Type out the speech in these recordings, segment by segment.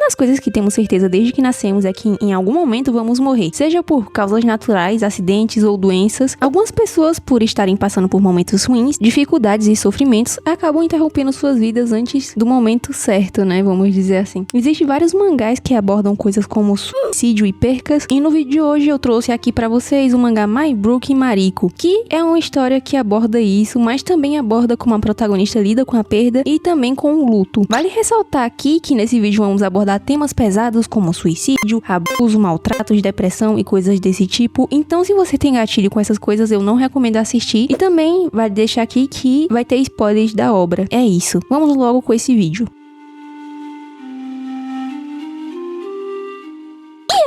das coisas que temos certeza desde que nascemos é que em algum momento vamos morrer, seja por causas naturais, acidentes ou doenças. Algumas pessoas, por estarem passando por momentos ruins, dificuldades e sofrimentos, acabam interrompendo suas vidas antes do momento certo, né? Vamos dizer assim. Existem vários mangás que abordam coisas como suicídio e percas, e no vídeo de hoje eu trouxe aqui pra vocês o mangá My Brook Mariko, que é uma história que aborda isso, mas também aborda como a protagonista lida com a perda e também com o luto. Vale ressaltar aqui que nesse vídeo vamos abordar temas pesados como suicídio, abuso, maltratos, depressão e coisas desse tipo, então se você tem gatilho com essas coisas eu não recomendo assistir, e também vale deixar aqui que vai ter spoilers da obra. É isso, vamos logo com esse vídeo.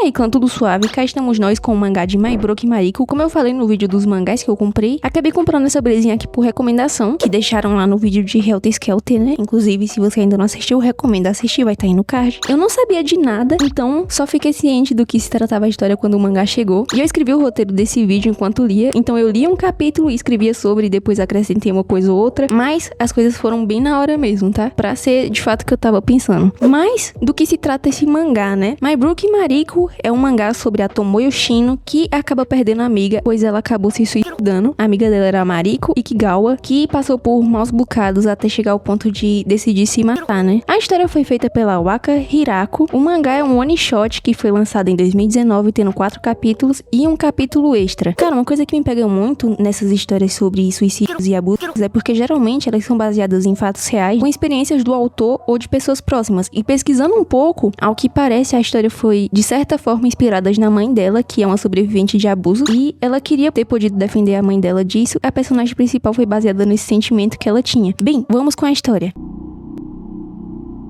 E aí, clã, tudo suave? Cá estamos nós com o mangá de My Brook Mariko. Como eu falei no vídeo dos mangás que eu comprei, acabei comprando essa belezinha aqui por recomendação, que deixaram lá no vídeo de Helter Skelter, né? Inclusive, se você ainda não assistiu, recomendo assistir, vai estar aí no card. Eu não sabia de nada, então só fiquei ciente do que se tratava a história quando o mangá chegou. E eu escrevi o roteiro desse vídeo enquanto lia, então eu lia um capítulo e escrevia sobre, e depois acrescentei uma coisa ou outra, mas as coisas foram bem na hora mesmo, tá? Pra ser de fato o que eu tava pensando. Mas, do que se trata esse mangá, né? My Brook Mariko é um mangá sobre a Tomoyo Shino, que acaba perdendo a amiga, pois ela acabou se suicidando. A amiga dela era a Mariko Ikigawa, que passou por maus bocados até chegar ao ponto de decidir se matar, né? A história foi feita pela Waka Hirako. O mangá é um one shot que foi lançado em 2019, tendo 4 capítulos e um capítulo extra. Cara, uma coisa que me pega muito nessas histórias sobre suicídios e abusos é porque geralmente elas são baseadas em fatos reais, com experiências do autor ou de pessoas próximas. E pesquisando um pouco, ao que parece, a história foi de certa forma inspiradas na mãe dela, que é uma sobrevivente de abuso, e ela queria ter podido defender a mãe dela disso. A personagem principal foi baseada nesse sentimento que ela tinha. Bem, vamos com a história.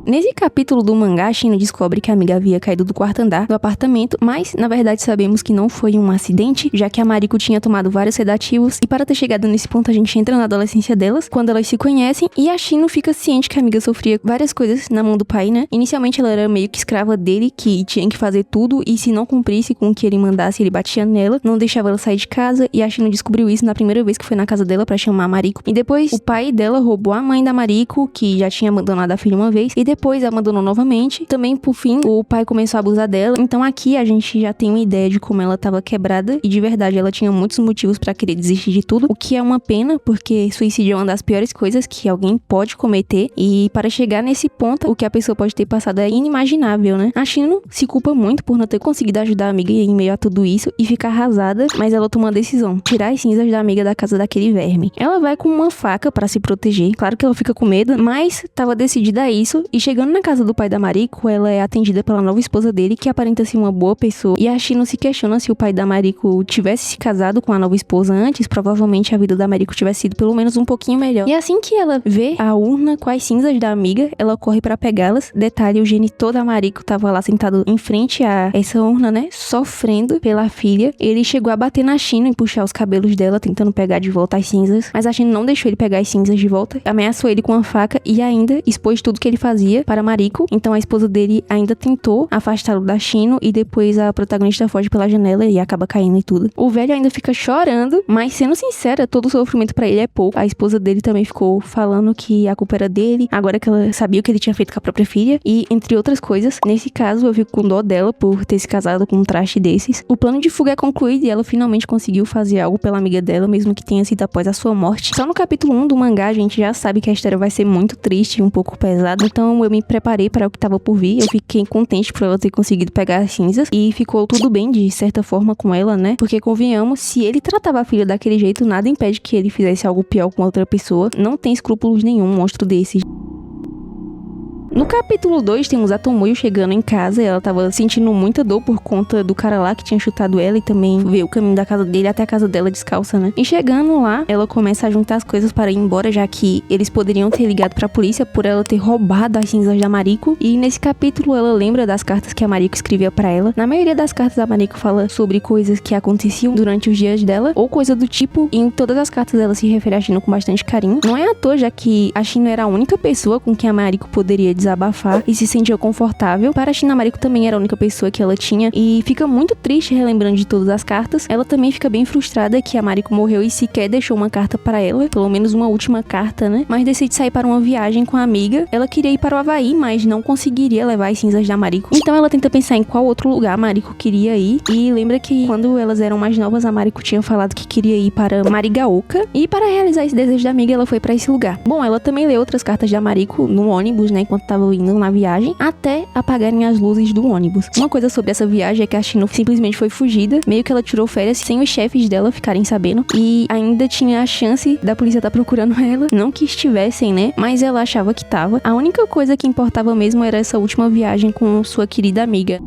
Nesse capítulo do mangá, a Shino descobre que a amiga havia caído do 4º andar do apartamento, mas na verdade sabemos que não foi um acidente, já que a Mariko tinha tomado vários sedativos, e para ter chegado nesse ponto a gente entra na adolescência delas, quando elas se conhecem, e a Shino fica ciente que a amiga sofria várias coisas na mão do pai, né? Inicialmente ela era meio que escrava dele, que tinha que fazer tudo, e se não cumprisse com o que ele mandasse, ele batia nela, não deixava ela sair de casa, e a Shino descobriu isso na primeira vez que foi na casa dela pra chamar a Mariko. E depois o pai dela roubou a mãe da Mariko, que já tinha abandonado a filha uma vez, e depois abandonou novamente. Também, por fim, o pai começou a abusar dela. Então aqui a gente já tem uma ideia de como ela tava quebrada, e de verdade ela tinha muitos motivos pra querer desistir de tudo, o que é uma pena, porque suicídio é uma das piores coisas que alguém pode cometer, e para chegar nesse ponto, o que a pessoa pode ter passado é inimaginável, né? A Shino se culpa muito por não ter conseguido ajudar a amiga em meio a tudo isso e ficar arrasada, mas ela toma uma decisão: tirar as cinzas da amiga da casa daquele verme. Ela vai com uma faca pra se proteger. Claro que ela fica com medo, mas tava decidida a isso, e chegando na casa do pai da Mariko, ela é atendida pela nova esposa dele, que aparenta ser uma boa pessoa, e a Shino se questiona se o pai da Mariko tivesse se casado com a nova esposa antes, provavelmente a vida da Mariko tivesse sido pelo menos um pouquinho melhor. E assim que ela vê a urna com as cinzas da amiga, ela corre pra pegá-las. Detalhe, o genitor da Mariko tava lá sentado em frente a essa urna, né, sofrendo pela filha. Ele chegou a bater na Shino e puxar os cabelos dela, tentando pegar de volta as cinzas, mas a Shino não deixou ele pegar as cinzas de volta, ameaçou ele com uma faca e ainda expôs tudo que ele fazia para Mariko. Então a esposa dele ainda tentou afastá-lo da Shino, e depois a protagonista foge pela janela e acaba caindo e tudo. O velho ainda fica chorando, mas sendo sincera, todo o sofrimento pra ele é pouco. A esposa dele também ficou falando que a culpa era dele, agora que ela sabia o que ele tinha feito com a própria filha, e entre outras coisas. Nesse caso, eu fico com dó dela por ter se casado com um traste desses. O plano de fuga é concluído e ela finalmente conseguiu fazer algo pela amiga dela, mesmo que tenha sido após a sua morte. Só no capítulo 1 do mangá a gente já sabe que a história vai ser muito triste e um pouco pesada, então eu me preparei para o que tava por vir. Eu fiquei contente por ela ter conseguido pegar as cinzas, e ficou tudo bem de certa forma com ela, né? Porque convenhamos, se ele tratava a filha daquele jeito, nada impede que ele fizesse algo pior com outra pessoa. Não tem escrúpulos nenhum, um monstro desses. No capítulo 2, temos a Tomoyo chegando em casa, e ela tava sentindo muita dor por conta do cara lá que tinha chutado ela, e também veio o caminho da casa dele até a casa dela descalça, né? E chegando lá, ela começa a juntar as coisas para ir embora, já que eles poderiam ter ligado pra polícia por ela ter roubado as cinzas da Mariko. E nesse capítulo ela lembra das cartas que a Mariko escrevia pra ela. Na maioria das cartas a Mariko fala sobre coisas que aconteciam durante os dias dela, ou coisa do tipo, e em todas as cartas ela se refere a Shino com bastante carinho. Não é à toa, já que a Shino era a única pessoa com quem a Mariko poderia desabafar desabafar e se sentia confortável. Para a China, a Mariko também era a única pessoa que ela tinha e fica muito triste relembrando de todas as cartas. Ela também fica bem frustrada que a Mariko morreu e sequer deixou uma carta para ela, pelo menos uma última carta, né? Mas decide sair para uma viagem com a amiga. Ela queria ir para o Havaí, mas não conseguiria levar as cinzas da Mariko. Então ela tenta pensar em qual outro lugar a Mariko queria ir e lembra que quando elas eram mais novas, a Mariko tinha falado que queria ir para Marigaoka e para realizar esse desejo da amiga, ela foi para esse lugar. Bom, ela também leu outras cartas da Mariko no ônibus, né, enquanto tava indo na viagem, até apagarem as luzes do ônibus. Uma coisa sobre essa viagem é que a Shino simplesmente foi fugida, meio que ela tirou férias sem os chefes dela ficarem sabendo e ainda tinha a chance da polícia estar procurando ela, não que estivessem, né, mas ela achava que tava. A única coisa que importava mesmo era essa última viagem com sua querida amiga.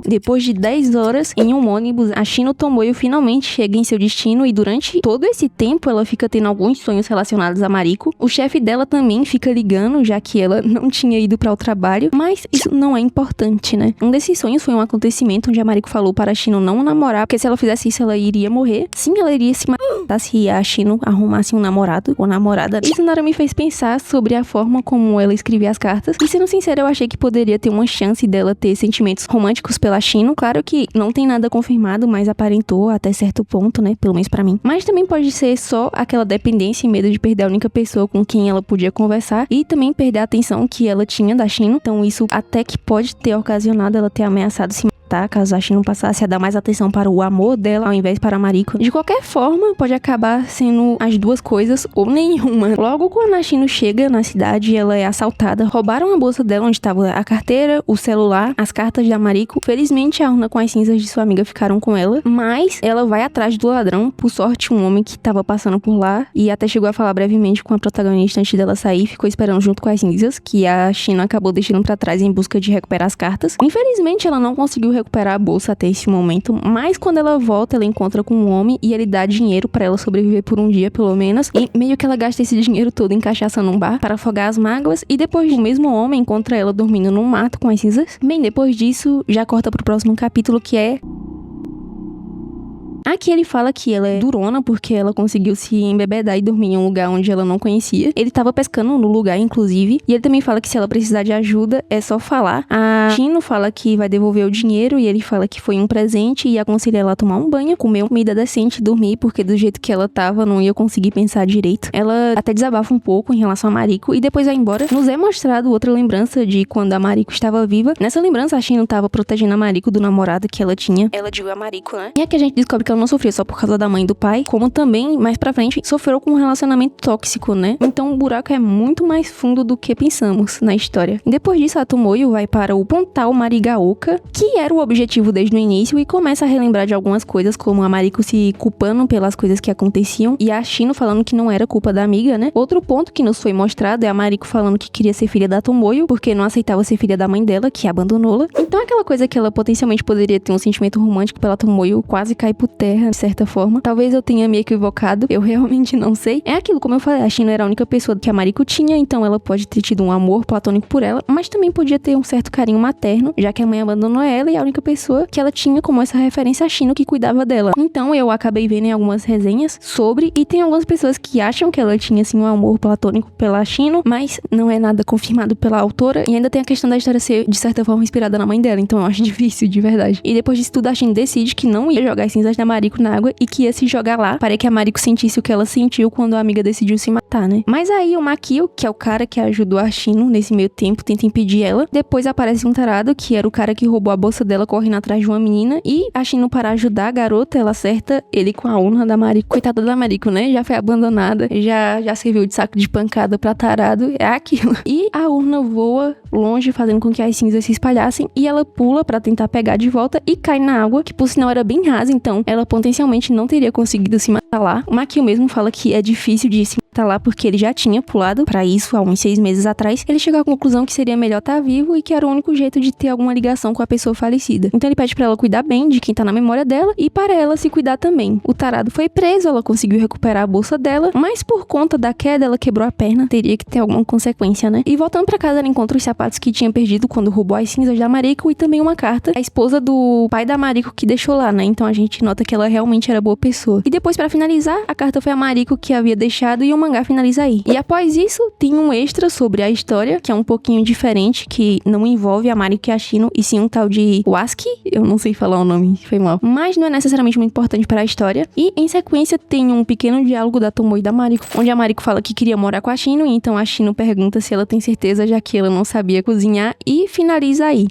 Depois de 10 horas em um ônibus, a Shino Tomoyo finalmente chega em seu destino e durante todo esse tempo ela fica tendo alguns sonhos relacionados a Mariko. O chefe dela também fica ligando, já que ela não tinha ido para o trabalho, mas isso não é importante, né? Um desses sonhos foi um acontecimento onde a Mariko falou para a Shino não namorar, porque se ela fizesse isso ela iria morrer. Sim, ela iria se matar se a Shino arrumasse um namorado ou namorada. Isso Nara me fez pensar sobre a forma como ela escrevia as cartas e, sendo sincera, eu achei que poderia ter uma chance dela ter sentimentos românticos pela Shino. Claro que não tem nada confirmado, mas aparentou até certo ponto, né? Pelo menos pra mim. Mas também pode ser só aquela dependência e medo de perder a única pessoa com quem ela podia conversar e também perder a atenção que ela tinha da Shino. Então isso até que pode ter ocasionado ela ter ameaçado se matar caso a Shino passasse a dar mais atenção para o amor dela ao invés para a Mariko. De qualquer forma, pode acabar sendo as duas coisas ou nenhuma. Logo quando a Shino chega na cidade, ela é assaltada. Roubaram a bolsa dela onde estava a carteira, o celular, as cartas da Mariko. Felizmente a urna com as cinzas de sua amiga ficaram com ela, mas ela vai atrás do ladrão. Por sorte, um homem que estava passando por lá e até chegou a falar brevemente com a protagonista antes dela sair, ficou esperando junto com as cinzas, que a Shino acabou deixando pra trás em busca de recuperar as cartas. Infelizmente, ela não conseguiu recuperar a bolsa até esse momento, mas quando ela volta, ela encontra com um homem e ele dá dinheiro pra ela sobreviver por um dia, pelo menos, e meio que ela gasta esse dinheiro todo em cachaça num bar para afogar as mágoas, e depois o mesmo homem encontra ela dormindo num mato com as cinzas. Bem, depois disso, já corta pro próximo capítulo, que é... Aqui ele fala que ela é durona porque ela conseguiu se embebedar e dormir em um lugar onde ela não conhecia. Ele tava pescando no lugar, inclusive. E ele também fala que se ela precisar de ajuda, é só falar. A Shino fala que vai devolver o dinheiro e ele fala que foi um presente e aconselha ela a tomar um banho, comer uma comida decente e dormir, porque do jeito que ela tava, não ia conseguir pensar direito. Ela até desabafa um pouco em relação a Mariko e depois vai embora. Nos é mostrado outra lembrança de quando a Mariko estava viva. Nessa lembrança, a Shino tava protegendo a Mariko do namorado que ela tinha. Ela diu a Mariko, né? E aqui a gente descobre que ela não sofria só por causa da mãe e do pai, como também, mais pra frente, sofreu com um relacionamento tóxico, né? Então o buraco é muito mais fundo do que pensamos na história. Depois disso, a Tomoyo vai para o Pontal Marigaoka, que era o objetivo desde o início, e começa a relembrar de algumas coisas, como a Mariko se culpando pelas coisas que aconteciam, e a Shino falando que não era culpa da amiga, né? Outro ponto que nos foi mostrado é a Mariko falando que queria ser filha da Tomoyo, porque não aceitava ser filha da mãe dela, que abandonou-la. Então aquela coisa que ela potencialmente poderia ter um sentimento romântico pela Tomoyo quase cai por terra, de certa forma. Talvez eu tenha me equivocado, eu realmente não sei. É aquilo, como eu falei, a Shino era a única pessoa que a Mariko tinha, então ela pode ter tido um amor platônico por ela, mas também podia ter um certo carinho materno, já que a mãe abandonou ela e a única pessoa que ela tinha como essa referência é a Shino, que cuidava dela. Então eu acabei vendo em algumas resenhas sobre, e tem algumas pessoas que acham que ela tinha assim um amor platônico pela Shino, mas não é nada confirmado pela autora, e ainda tem a questão da história ser de certa forma inspirada na mãe dela, então eu acho difícil de verdade. E depois disso tudo, a Shino decide que não ia jogar as cinzas da Mariko na água e que ia se jogar lá para que a Mariko sentisse o que ela sentiu quando a amiga decidiu se matar, né? Mas aí o Makio, que é o cara que ajudou a Shino nesse meio tempo, tenta impedir ela. Depois aparece um tarado, que era o cara que roubou a bolsa dela correndo atrás de uma menina, e a Shino, para ajudar a garota, ela acerta ele com a urna da Mariko. Coitada da Mariko, né? Já foi abandonada, já serviu de saco de pancada pra tarado, é aquilo. E a urna voa longe, fazendo com que as cinzas se espalhassem, e ela pula pra tentar pegar de volta e cai na água, que por sinal era bem rasa, então ela potencialmente não teria conseguido se matar lá. O Makio mesmo fala que é difícil de se matar lá porque ele já tinha pulado pra isso há uns 6 meses atrás. Ele chegou à conclusão que seria melhor estar vivo e que era o único jeito de ter alguma ligação com a pessoa falecida. Então ele pede pra ela cuidar bem de quem tá na memória dela e para ela se cuidar também. O tarado foi preso, ela conseguiu recuperar a bolsa dela, mas por conta da queda ela quebrou a perna, teria que ter alguma consequência, né? E voltando pra casa, ela encontra os sapatos que tinha perdido quando roubou as cinzas da Mariko e também uma carta, a esposa do pai da Mariko que deixou lá, né? Então a gente nota que ela realmente era boa pessoa. E depois, pra finalizar, a carta foi a Mariko que havia deixado e uma mangá finaliza aí. E após isso, tem um extra sobre a história, que é um pouquinho diferente, que não envolve a Mariko e a Shino, e sim um tal de Wasuki, eu não sei falar o nome, foi mal, mas não é necessariamente muito importante para a história. E em sequência tem um pequeno diálogo da Tomoe e da Mariko, onde a Mariko fala que queria morar com a Shino, e então a Shino pergunta se ela tem certeza, já que ela não sabia cozinhar, e finaliza aí.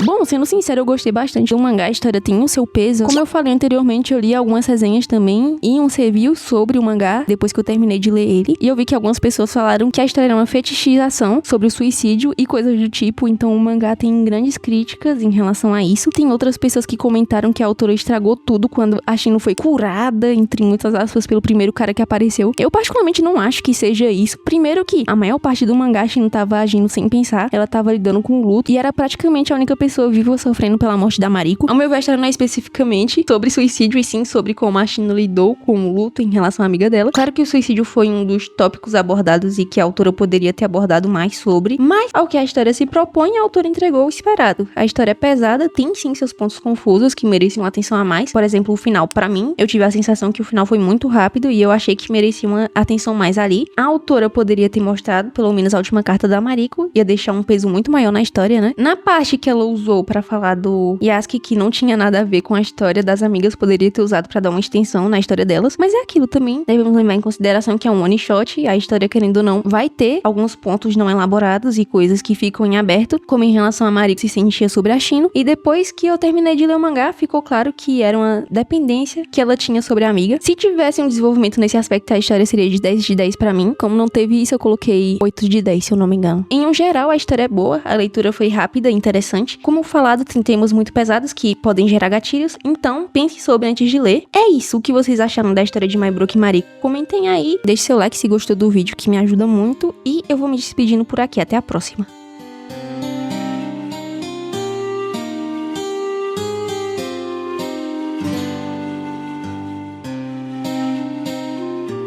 Bom, sendo sincero, eu gostei bastante do mangá, a história tem o seu peso. Como eu falei anteriormente, eu li algumas resenhas também e uns reviews sobre o mangá, depois que eu terminei de ler ele. E eu vi que algumas pessoas falaram que a história era uma fetichização sobre o suicídio e coisas do tipo, então o mangá tem grandes críticas em relação a isso. Tem outras pessoas que comentaram que a autora estragou tudo quando a Shino foi curada, entre muitas aspas, pelo primeiro cara que apareceu. Eu particularmente não acho que seja isso. Primeiro que a maior parte do mangá a Shino tava agindo sem pensar, ela tava lidando com o luto e era praticamente a única pessoa viva sofrendo pela morte da Mariko. Ao meu ver, a história não é especificamente sobre suicídio, e sim sobre como a Shino lidou com o luto em relação à amiga dela. Claro que o suicídio foi um dos tópicos abordados e que a autora poderia ter abordado mais sobre, mas ao que a história se propõe, a autora entregou o esperado. A história é pesada, tem sim seus pontos confusos que merecem uma atenção a mais. Por exemplo, o final, pra mim, eu tive a sensação que o final foi muito rápido e eu achei que merecia uma atenção mais ali. A autora poderia ter mostrado, pelo menos a última carta da Mariko, ia deixar um peso muito maior na história, né? Na parte que ela usou pra falar do Yasuki, que não tinha nada a ver com a história das amigas, poderia ter usado pra dar uma extensão na história delas, mas é aquilo também, devemos levar em consideração que é um one shot, a história, querendo ou não, vai ter alguns pontos não elaborados e coisas que ficam em aberto, como em relação a Mariko se sentia sobre a Shino, e depois que eu terminei de ler o mangá, ficou claro que era uma dependência que ela tinha sobre a amiga. Se tivesse um desenvolvimento nesse aspecto, a história seria de 10 de 10 pra mim. Como não teve isso, eu coloquei 8 de 10, se eu não me engano. Em um geral, a história é boa, a leitura foi rápida e interessante. Como falado, tem temas muito pesados que podem gerar gatilhos, então pense sobre antes de ler. É isso, o que vocês acharam da história de My Broke Mariko? Comentem aí, deixe seu like se gostou do vídeo, que me ajuda muito, e eu vou me despedindo por aqui, até a próxima.